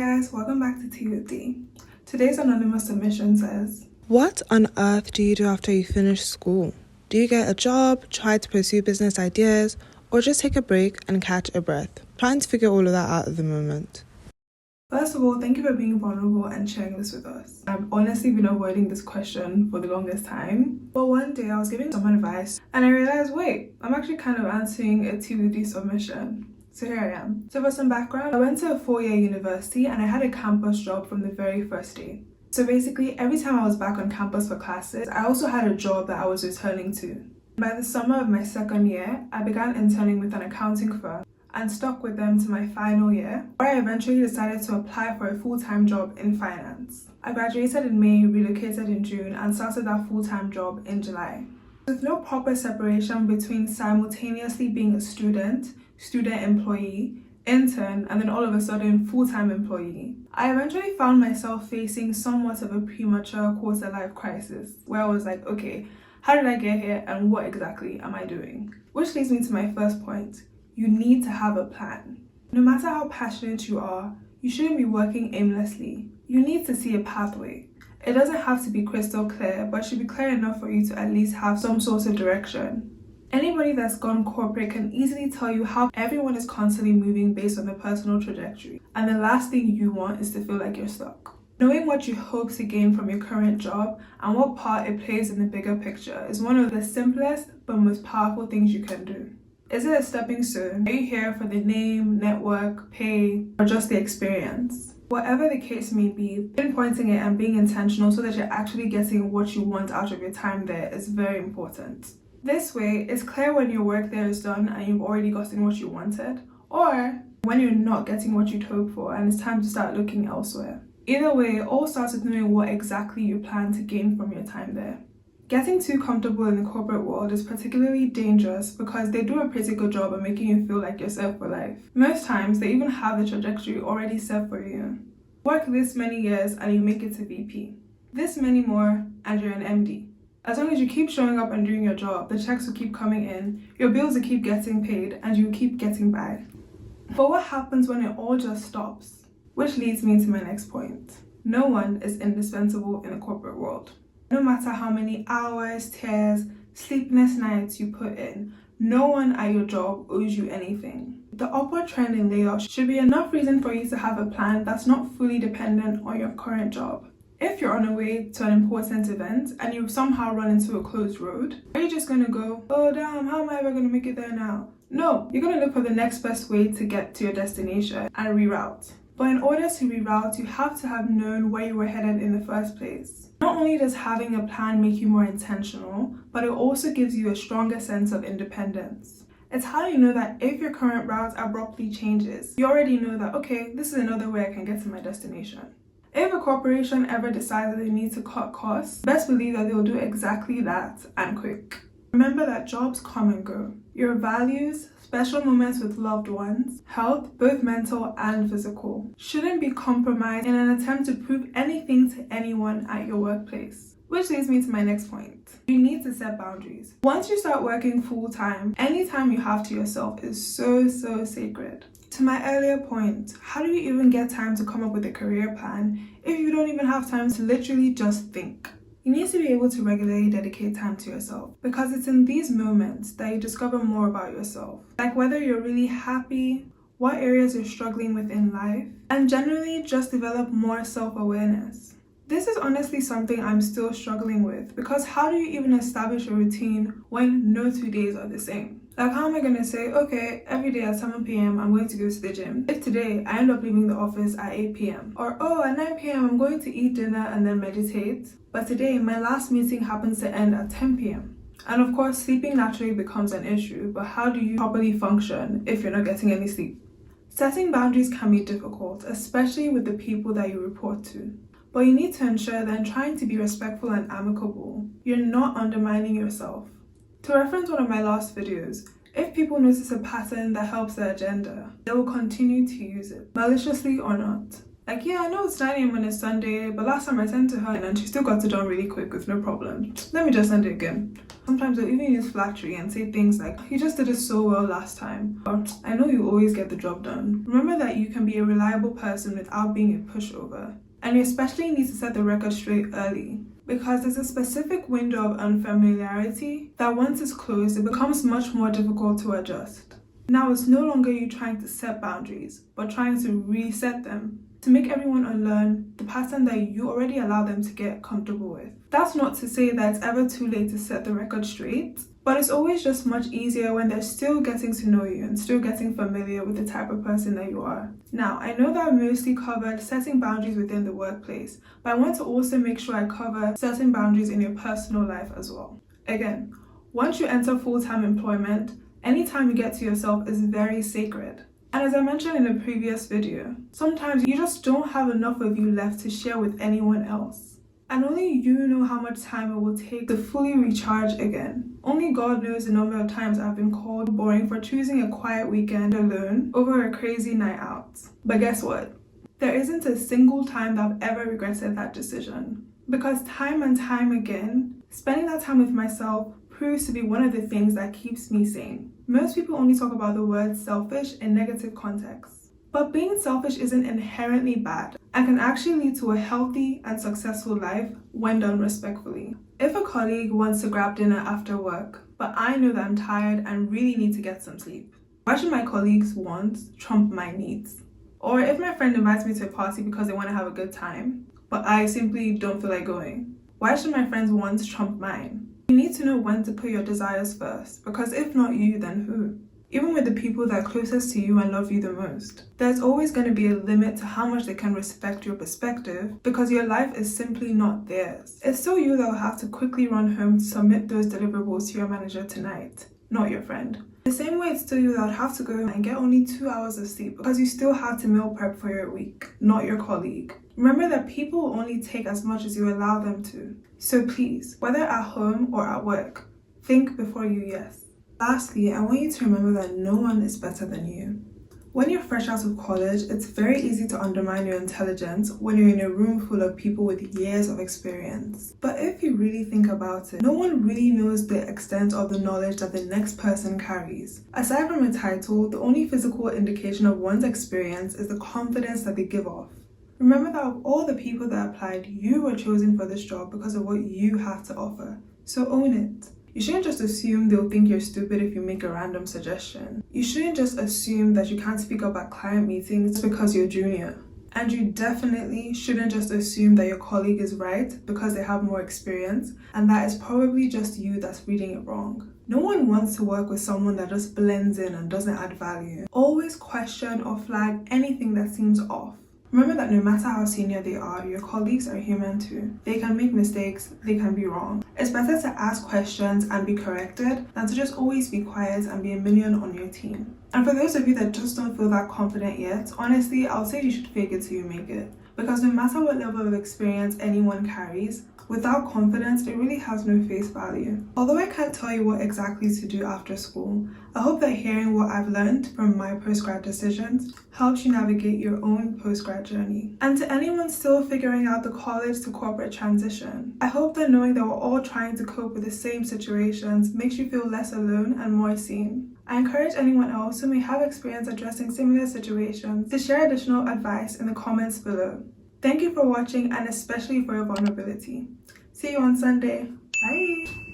guys, welcome back to Tea with D. Today's anonymous submission says, what on earth do you do after you finish school? Do you get a job, try to pursue business ideas, or just take a break and catch a breath? Trying to figure all of that out at the moment. First of all, thank you for being vulnerable and sharing this with us. I've honestly been avoiding this question for the longest time, but one day I was giving someone advice and I realized, wait, I'm actually kind of answering a Tea with D submission. So here I am. So for some background, I went to a 4-year university and I had a campus job from the very first day. So basically, every time I was back on campus for classes, I also had a job that I was returning to. By the summer of my second year, I began interning with an accounting firm and stuck with them to my final year, where I eventually decided to apply for a full-time job in finance. I graduated in May, relocated in June, and started that full-time job in July. With no proper separation between simultaneously being a student employee, intern, and then all of a sudden full-time employee, I eventually found myself facing somewhat of a premature quarter-life crisis, where I was like, okay, how did I get here and what exactly am I doing? Which leads me to my first point. You need to have a plan. No matter how passionate you are, you shouldn't be working aimlessly. You need to see a pathway. It doesn't have to be crystal clear, but it should be clear enough for you to at least have some sort of direction. Anybody that's gone corporate can easily tell you how everyone is constantly moving based on their personal trajectory, and the last thing you want is to feel like you're stuck. Knowing what you hope to gain from your current job and what part it plays in the bigger picture is one of the simplest but most powerful things you can do. Is it a stepping stone? Are you here for the name, network, pay, or just the experience? Whatever the case may be, pinpointing it and being intentional so that you're actually getting what you want out of your time there is very important. This way, it's clear when your work there is done and you've already gotten what you wanted, or when you're not getting what you'd hoped for and it's time to start looking elsewhere. Either way, it all starts with knowing what exactly you plan to gain from your time there. Getting too comfortable in the corporate world is particularly dangerous because they do a pretty good job of making you feel like you're set for life. Most times, they even have the trajectory already set for you. Work this many years and you make it to VP. This many more and you're an MD. As long as you keep showing up and doing your job, the checks will keep coming in, your bills will keep getting paid, and you'll keep getting by. But what happens when it all just stops? Which leads me to my next point. No one is indispensable in the corporate world. No matter how many hours, tears, sleepless nights you put in, no one at your job owes you anything. The upward trend in layoffs should be enough reason for you to have a plan that's not fully dependent on your current job. If you're on a way to an important event and you somehow run into a closed road, are you just going to go, oh damn, how am I ever going to make it there now? No, you're going to look for the next best way to get to your destination and reroute. But in order to reroute, you have to have known where you were headed in the first place. Not only does having a plan make you more intentional, but it also gives you a stronger sense of independence. It's how you know that if your current route abruptly changes, you already know that, okay, this is another way I can get to my destination. If a corporation ever decides that they need to cut costs, best believe that they'll do exactly that and quick. Remember that jobs come and go. Your values, special moments with loved ones, health, both mental and physical, shouldn't be compromised in an attempt to prove anything to anyone at your workplace. Which leads me to my next point. You need to set boundaries. Once you start working full-time, any time you have to yourself is so sacred. To my earlier point, how do you even get time to come up with a career plan if you don't even have time to literally just think? You need to be able to regularly dedicate time to yourself because it's in these moments that you discover more about yourself. Like whether you're really happy, what areas you're struggling with in life, and generally just develop more self-awareness. This is honestly something I'm still struggling with because how do you even establish a routine when no 2 days are the same? Like how am I going to say, okay, every day at 7 p.m. I'm going to go to the gym if today I end up leaving the office at 8 p.m. Or oh, at 9 p.m. I'm going to eat dinner and then meditate. But today my last meeting happens to end at 10 p.m. And of course, sleeping naturally becomes an issue, but how do you properly function if you're not getting any sleep? Setting boundaries can be difficult, especially with the people that you report to. But you need to ensure that in trying to be respectful and amicable, you're not undermining yourself. To reference one of my last videos, if people notice a pattern that helps their agenda, they will continue to use it, maliciously or not. Like, yeah, I know it's 9 a.m. when it's Sunday, but last time I sent to her and she still got it done really quick with no problem. Let me just send it again. Sometimes they'll even use flattery and say things like, you just did it so well last time. Or, I know you always get the job done. Remember that you can be a reliable person without being a pushover. And you especially need to set the record straight early, because there's a specific window of unfamiliarity that once it's closed, it becomes much more difficult to adjust. Now it's no longer you trying to set boundaries, but trying to reset them, to make everyone unlearn the pattern that you already allow them to get comfortable with. That's not to say that it's ever too late to set the record straight, but it's always just much easier when they're still getting to know you and still getting familiar with the type of person that you are. Now, I know that I mostly covered setting boundaries within the workplace, but I want to also make sure I cover setting boundaries in your personal life as well. Again, once you enter full-time employment, any time you get to yourself is very sacred. And as I mentioned in a previous video, sometimes you just don't have enough of you left to share with anyone else. And only you know how much time it will take to fully recharge again. Only God knows the number of times I've been called boring for choosing a quiet weekend alone over a crazy night out. But guess what? There isn't a single time that I've ever regretted that decision. Because time and time again, spending that time with myself proves to be one of the things that keeps me sane. Most people only talk about the word selfish in negative contexts. But being selfish isn't inherently bad and can actually lead to a healthy and successful life when done respectfully. If a colleague wants to grab dinner after work, but I know that I'm tired and really need to get some sleep, why should my colleagues' wants trump my needs? Or if my friend invites me to a party because they want to have a good time, but I simply don't feel like going, why should my friend's wants trump mine? You need to know when to put your desires first, because if not you, then who? Even with the people that are closest to you and love you the most, there's always going to be a limit to how much they can respect your perspective, because your life is simply not theirs. It's still you that will have to quickly run home to submit those deliverables to your manager tonight, not your friend. The same way it's still you that would have to go home and get only 2 hours of sleep because you still have to meal prep for your week, not your colleague. Remember that people will only take as much as you allow them to. So please, whether at home or at work, think before you yes. Lastly, I want you to remember that no one is better than you. When you're fresh out of college, it's very easy to undermine your intelligence when you're in a room full of people with years of experience. But if you really think about it, no one really knows the extent of the knowledge that the next person carries. Aside from a title, the only physical indication of one's experience is the confidence that they give off. Remember that of all the people that applied, you were chosen for this job because of what you have to offer. So own it. You shouldn't just assume they'll think you're stupid if you make a random suggestion. You shouldn't just assume that you can't speak up at client meetings because you're junior. And you definitely shouldn't just assume that your colleague is right because they have more experience, and that is probably just you that's reading it wrong. No one wants to work with someone that just blends in and doesn't add value. Always question or flag anything that seems off. Remember that no matter how senior they are, your colleagues are human too. They can make mistakes, they can be wrong. It's better to ask questions and be corrected than to just always be quiet and be a minion on your team. And for those of you that just don't feel that confident yet, honestly, I'll say you should fake it till you make it. Because no matter what level of experience anyone carries, without confidence, it really has no face value. Although I can't tell you what exactly to do after school, I hope that hearing what I've learned from my postgrad decisions helps you navigate your own postgrad journey. And to anyone still figuring out the college to corporate transition, I hope that knowing that we're all trying to cope with the same situations makes you feel less alone and more seen. I encourage anyone else who may have experience addressing similar situations to share additional advice in the comments below. Thank you for watching and especially for your vulnerability. See you on Sunday. Bye!